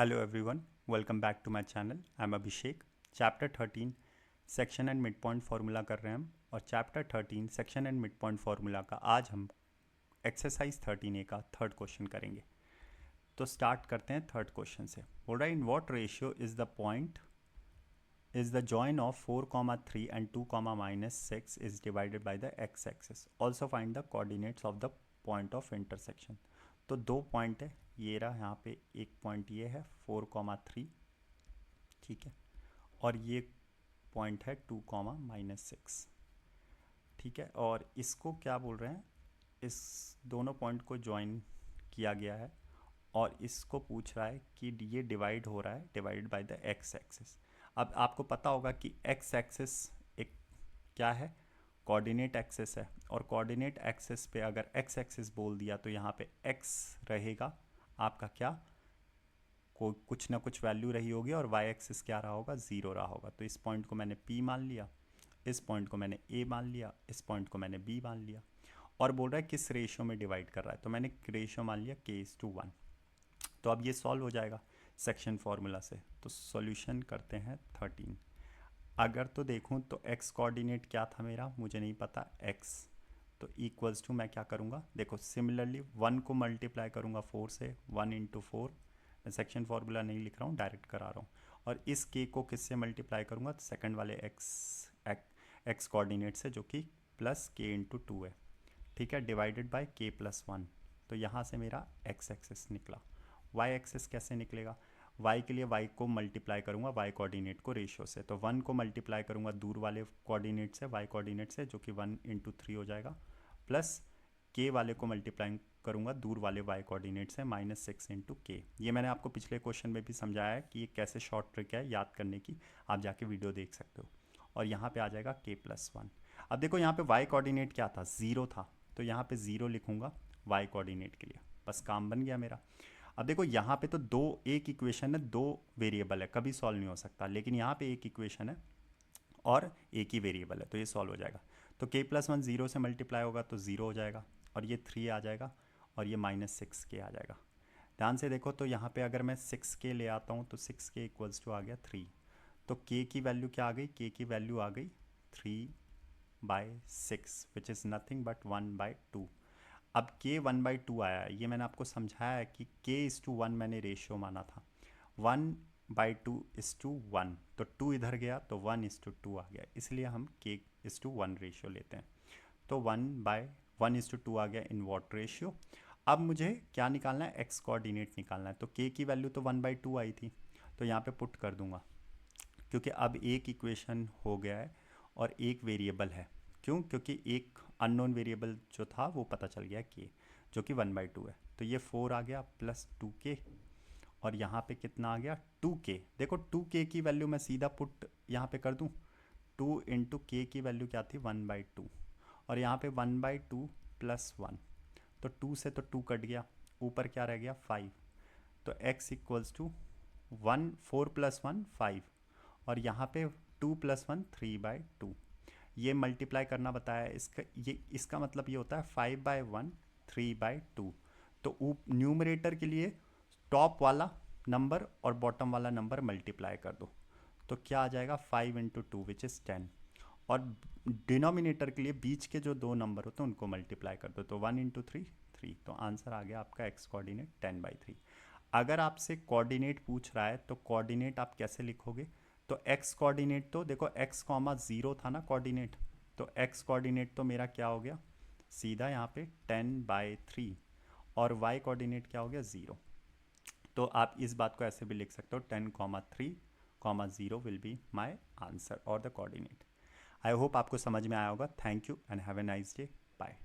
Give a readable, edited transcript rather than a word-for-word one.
Hello everyone, welcome back to my channel. I'm Abhishek. Chapter 13 section and mid point formula कर रहे हैं हम, और chapter 13 section and mid point formula का आज हम एक्सरसाइज 13A का थर्ड क्वेश्चन करेंगे। तो स्टार्ट करते हैं थर्ड क्वेश्चन से। बोल रहा है in what ratio is the point is the join of 4, 3 and 2, -6 is divided by the x-axis. Also find the coordinates of the point of intersection. तो दो पॉइंट है, ये रहा यहाँ पे एक पॉइंट ये है 4, 3, ठीक है, और ये पॉइंट है 2, -6, ठीक है। और इसको क्या बोल रहे हैं, इस दोनों पॉइंट को ज्वाइन किया गया है और इसको पूछ रहा है कि ये डिवाइड हो रहा है divided by the x axis. अब आपको पता होगा कि एक्स एक्सिस एक क्या है, कोऑर्डिनेट एक्सिस है, और कोऑर्डिनेट एक्सिस पे अगर एक्स एक्सिस बोल दिया तो यहाँ पे एक्स रहेगा आपका क्या, कोई कुछ ना कुछ वैल्यू रही होगी, और वाई एक्सिस क्या रहा होगा, ज़ीरो रहा होगा। तो इस पॉइंट को मैंने पी मान लिया, इस पॉइंट को मैंने ए मान लिया, इस पॉइंट को मैंने बी मान लिया, और बोल रहा है किस रेशियो में डिवाइड कर रहा है, तो मैंने रेशियो मान लिया k:1। तो अब ये सॉल्व हो जाएगा सेक्शन फार्मूला से। तो सॉल्यूशन करते हैं 13। अगर तो देखूं तो x कोऑर्डिनेट क्या था मेरा, मुझे नहीं पता, x, तो इक्वल्स टू मैं क्या करूंगा, देखो सिमिलरली 1 को मल्टीप्लाई करूंगा 4 से, 1 × 4, मैं सेक्शन फार्मूला नहीं लिख रहा हूँ, डायरेक्ट करा रहा हूँ, और इस k को किससे मल्टीप्लाई करूंगा, सेकंड वाले x कोऑर्डिनेट से, जो कि प्लस k×2 है, ठीक है, डिवाइडेड बाय k+1। तो यहाँ से मेरा x एक्सिस निकला। y एक्सिस कैसे निकलेगा, y के लिए y को मल्टीप्लाई करूंगा y कोऑर्डिनेट को रेशियो से, तो 1 को मल्टीप्लाई करूंगा दूर वाले कोऑर्डिनेट से, y कोऑर्डिनेट से, जो कि 1 × 3 हो जाएगा, प्लस k वाले को मल्टीप्लाई करूंगा दूर वाले y कोऑर्डिनेट से, -6 × k। ये मैंने आपको पिछले क्वेश्चन में भी समझाया है कि ये कैसे शॉर्ट ट्रिक है याद करने की, आप जाके वीडियो देख सकते हो। और यहाँ पे आ जाएगा k+1। अब देखो यहाँ पे y कोऑर्डिनेट क्या था, 0 था, तो यहाँ पे 0 लिखूंगा y कोऑर्डिनेट के लिए, बस काम बन गया मेरा। अब देखो यहाँ पे तो एक इक्वेशन है, दो वेरिएबल है, कभी सॉल्व नहीं हो सकता, लेकिन यहाँ पे एक इक्वेशन है और एक ही वेरिएबल है, तो ये सॉल्व हो जाएगा। तो k+1 0 से मल्टीप्लाई होगा तो 0 हो जाएगा, और ये 3 आ जाएगा, और ये -6k आ जाएगा। ध्यान से देखो, तो यहाँ पे अगर मैं 6k ले आता हूँ तो 6k = आ गया 3। तो k की वैल्यू क्या आ गई, k की वैल्यू आ गई 3/6, विच इज़ नथिंग बट 1/2। अब k 1/2 आया है, ये मैंने आपको समझाया है कि k:1 मैंने रेशियो माना था, 1/2:1, तो 2 इधर गया तो 1:2 आ गया, इसलिए हम k:1 रेशियो लेते हैं। तो 1/1:2 आ गया इन व्हाट रेशियो। अब मुझे क्या निकालना है, x कोऑर्डिनेट निकालना है। तो k की वैल्यू तो 1/2 आई थी, तो यहाँ पे पुट कर दूंगा, क्योंकि अब एक इक्वेशन हो गया है और एक वेरिएबल है। क्यों, क्योंकि एक अननोन वेरिएबल जो था वो पता चल गया k, जो कि 1/2 है। तो ये 4 आ गया प्लस 2k, और यहाँ पे कितना आ गया 2k। देखो 2k की वैल्यू मैं सीधा पुट यहाँ पे कर दूँ, 2 × k की वैल्यू क्या थी 1/2, और यहाँ पे 1/2 + 1, तो 2 से तो 2 कट गया, ऊपर क्या रह गया 5। तो x = 1, 4 + 1 5, और यहाँ पे 2 + 1 3/2। ये मल्टीप्लाई करना बताया है, इसका मतलब ये होता है 5/1 3/2। तो न्यूमरेटर के लिए टॉप वाला नंबर और बॉटम वाला नंबर मल्टीप्लाई कर दो, तो क्या आ जाएगा 5 × 2 विच इज़ 10, और डिनोमिनेटर के लिए बीच के जो दो नंबर होते हैं उनको मल्टीप्लाई कर दो, तो 1 × 3 3। तो आंसर आ गया आपका x कोऑर्डिनेट 10/3। अगर आपसे कोऑर्डिनेट पूछ रहा है तो कोऑर्डिनेट आप कैसे लिखोगे, तो x कोऑर्डिनेट तो देखो x, 0 था ना कोऑर्डिनेट, तो x कोऑर्डिनेट तो मेरा क्या हो गया सीधा यहाँ पे 10/3, और y कोऑर्डिनेट क्या हो गया 0। तो आप इस बात को ऐसे भी लिख सकते हो 10, 3, 0 विल बी माई आंसर और द कोऑर्डिनेट। आई होप आपको समझ में आया होगा। Thank you and have a nice day, bye.